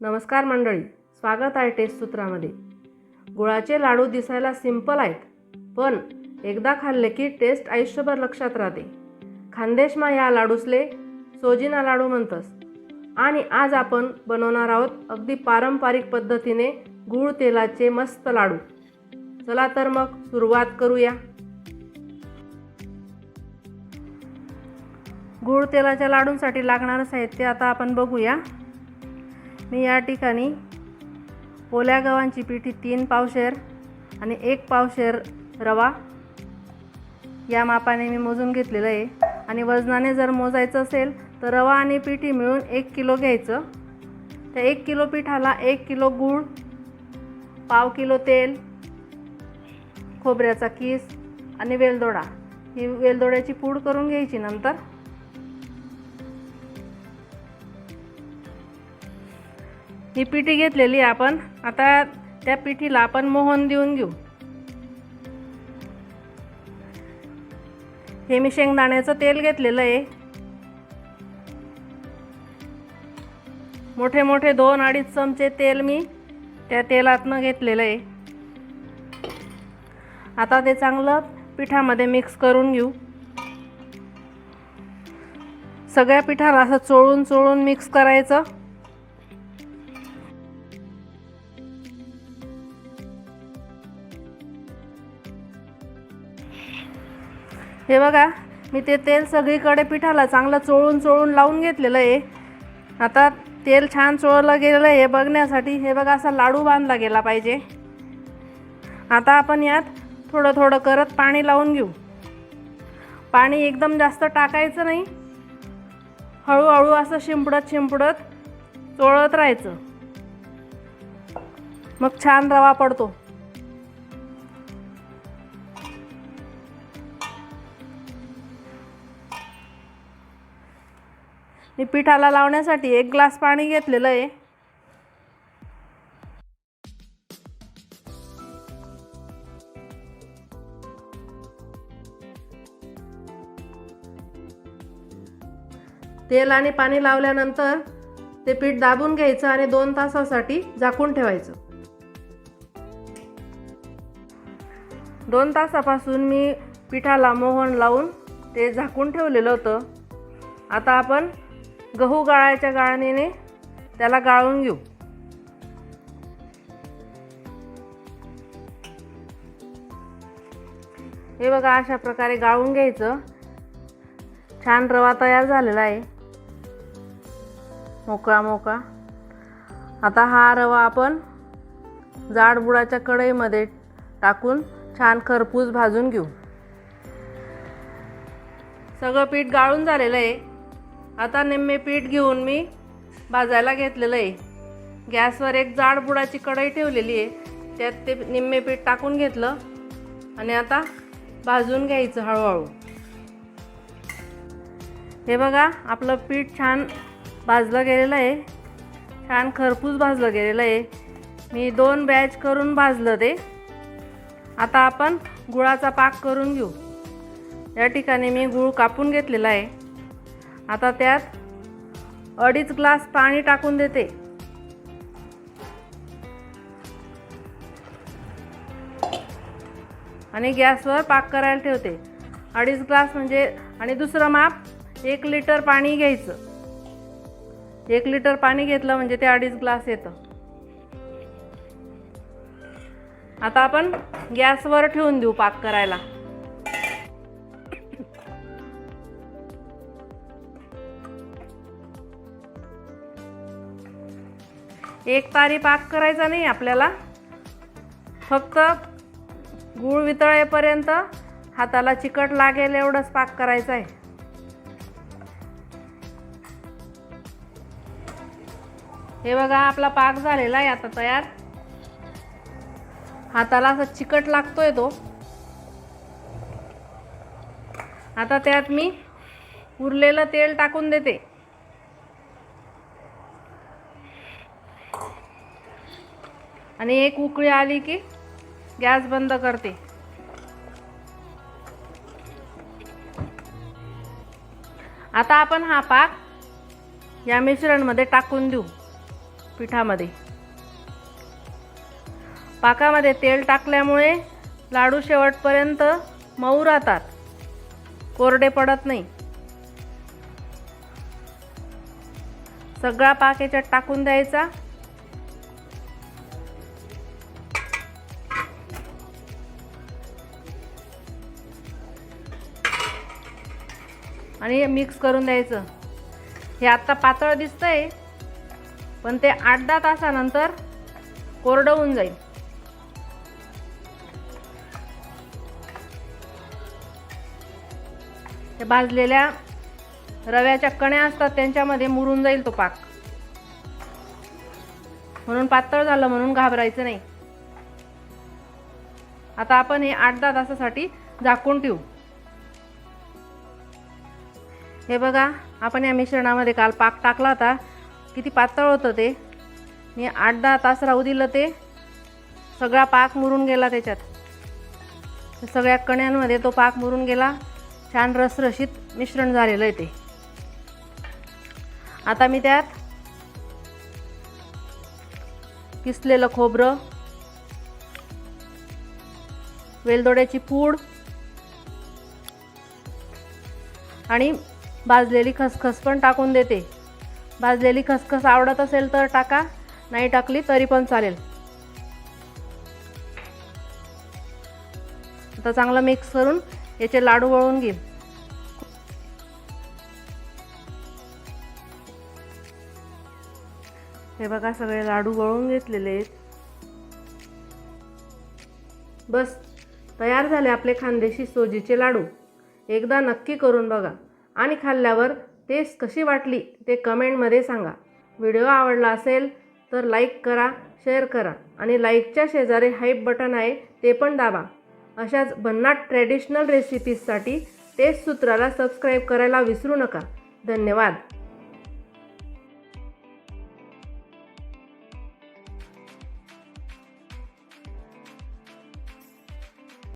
नमस्कार मंडळी, स्वागत आहे टेस्ट सूत्रामध्ये। गुळाचे लाडू दिसायला सिंपल आहेत, पण एकदा खाल्ले की टेस्ट आयुष्यभर लक्षात राहते। खानदेशमा या लाडूसले सोजीना लाडू म्हणतात आणि आज आपण बनवणार आहोत अगदी पारंपरिक पद्धतीने गुळ तेलाचे मस्त लाडू। चला तर मग सुरुवात करूया। गुळ तेलाच्या लाडूंसाठी लागणारे साहित्य आता आपण बघूया। मी या ठिकाणी ओल्या गव्हाची पिठी 3 पावशेर आणि 1 पावशेर रवा या मापाने मी मोजून घेतलेला आहे। आणि वजनाने जर मोजायचं असेल तर रवा आणि पिठी मिळून 1 किलो घ्यायचं। त्या 1 किलो पिठाला 1 किलो गूळ, पाव किलो तेल, खोबऱ्याचा कीस आणि वेलदोडा, ही वेलदोड्याची पूड करून घ्यायची। नंतर ही पिठी घेतलेली आपण आता त्या पिठीला आपण मोहन देऊन घेऊ। हे मी शेंगदाण्याचं तेल घेतलेलं आहे। मोठे मोठे 2-2.5 चमचे तेल मी त्या तेलातनं घेतलेलं आहे। आता ते चांगलं पिठामध्ये मिक्स करून घेऊ। सगळ्या पिठाला असं चोळून चोळून मिक्स करायचं। हे बघा, मी ते तेल सगळीकडे पिठाला चांगलं चोळून चोळून लावून घेतलेलं आहे। आता तेल छान चोळलं गेलेलं आहे बघण्यासाठी हे बघा असा लाडू बांधला गेला पाहिजे। आता आपण यात थोडं थोडं करत पाणी लावून घेऊ। पाणी एकदम जास्त टाकायचं नाही, हळूहळू असं शिंपडत शिंपडत चोळत राहायचं, मग छान रवा पडतो। मी पिठाला लावण्यासाठी 1 ग्लास पाणी घेतलेलं आहे। तेल आणि पाणी लावल्यानंतर ते पीठ दाबून घ्यायचं आणि 2 तासासाठी झाकून ठेवायचं। 2 तासापासून मी पिठाला मोहन लावून ते झाकून ठेवलेलं होतं। आता आपण गहू गाळायच्या गाळणीने त्याला गाळून घेऊ। हे बघा अशा प्रकारे गाळून घ्यायचं। छान रवा तयार झालेला आहे, मोकळा मोकळा। आता हा रवा आपण जाड बुडाच्या कढईमध्ये टाकून छान खरपूस भाजून घेऊ। सगळं पीठ गाळून झालेलं आहे। आता निम्मे पीठ घेऊन मी भाजायला घेतलेलं आहे। गॅसवर एक जाड बुडाची कढई ठेवलेली आहे, त्यात ते निम्मे पीठ टाकून घेतलं आणि आता भाजून घ्यायचं हळूहळू। हे बघा आपलं पीठ छान भाजलं गेलेलं आहे, छान खरपूस भाजलं गेलेलं आहे। मी 2 बॅच करून भाजलं ते। आता आपण गुळाचा पाक करून घेऊ। या ठिकाणी मी गूळ कापून घेतलेला आहे। आता त्यात 2.5 ग्लास पाणी टाकून देते। आणि गॅसवर पाक करायला ठेवते। 2.5 ग्लास म्हणजे आणि दुसरं माप 1 लिटर पाणी घ्यायचं। 1 लिटर पाणी घेतलं म्हणजे ते 2.5 ग्लास येतं। आता आपण गॅसवर ठेवून देऊ पाक करायला। एक तारी पाक करायचा नाही आपल्याला, फक्त गूळ वितळेपर्यंत हाताला चिकट लागेल एवढंच पाक करायचा आहे। हे बघा आपला पाक झालेला आहे आता तयार। हाताला असं चिकट लागतोय तो। आता त्यात मी उरलेलं तेल टाकून देते आणि एक उकळी आली की गॅस बंद करते। आता आपण हा पाक या मिश्रणमध्ये टाकून देऊ। पिठामध्ये. पाकामध्ये तेल टाकल्यामुळे लाडू शेवटपर्यंत मऊ राहतात, कोरडे पडत नाही. सगळा पाक याच्यात टाकून द्यायचा. आणि मिक्स करून द्यायचं. हे आता पातळ दिसतंय, पण ते 8-10 तासानंतर कोरडं होऊन जाईल. हे भाजलेल्या रव्याच्या कण्या असतात त्यांच्यामध्ये मुरून जाईल तो पाक. म्हणून पातळ झालं म्हणून घाबरायचं नाही. आता आपण हे 8-10 तासासाठी झाकून ठेवू. हे बघा, आपण या मिश्रणामध्ये काल पाक टाकला होता, किती पातळ होतं ते. मी 8-10 तास राहू दिलं, ते सगळा पाक मुरून गेला त्याच्यात. सगळ्या कण्यांमध्ये तो पाक मुरून गेला. छान रसरशीत मिश्रण झालेलं आहे ते. आता मी त्यात किसलेलं खोबरं, वेलदोड्याची पूड आणि भाजलेली खसखस पण टाकून देते. भाजलेली खसखस आवडत असेल तर टाका, नाही टाकली तरी पण चालेल. आता चांगलं मिक्स करून याचे लाडू वळून घे. हे बघा, सगळे लाडू वळून घेतलेले आहेत. बस तयार झाले आपले खानदेशी सोजीचे लाडू. एकदा नक्की करून बघा आणि खाल्ल्यावर टेस्ट कशी वाटली ते कमेंटमध्ये सांगा. व्हिडिओ आवडला असेल तर लाईक करा, शेअर करा आणि लाईकच्या शेजारी हाईप बटन आहे ते पण दाबा. अशाच भन्नाट ट्रेडिशनल रेसिपीजसाठी टेस्ट सूत्राला सबस्क्राईब करायला विसरू नका. धन्यवाद.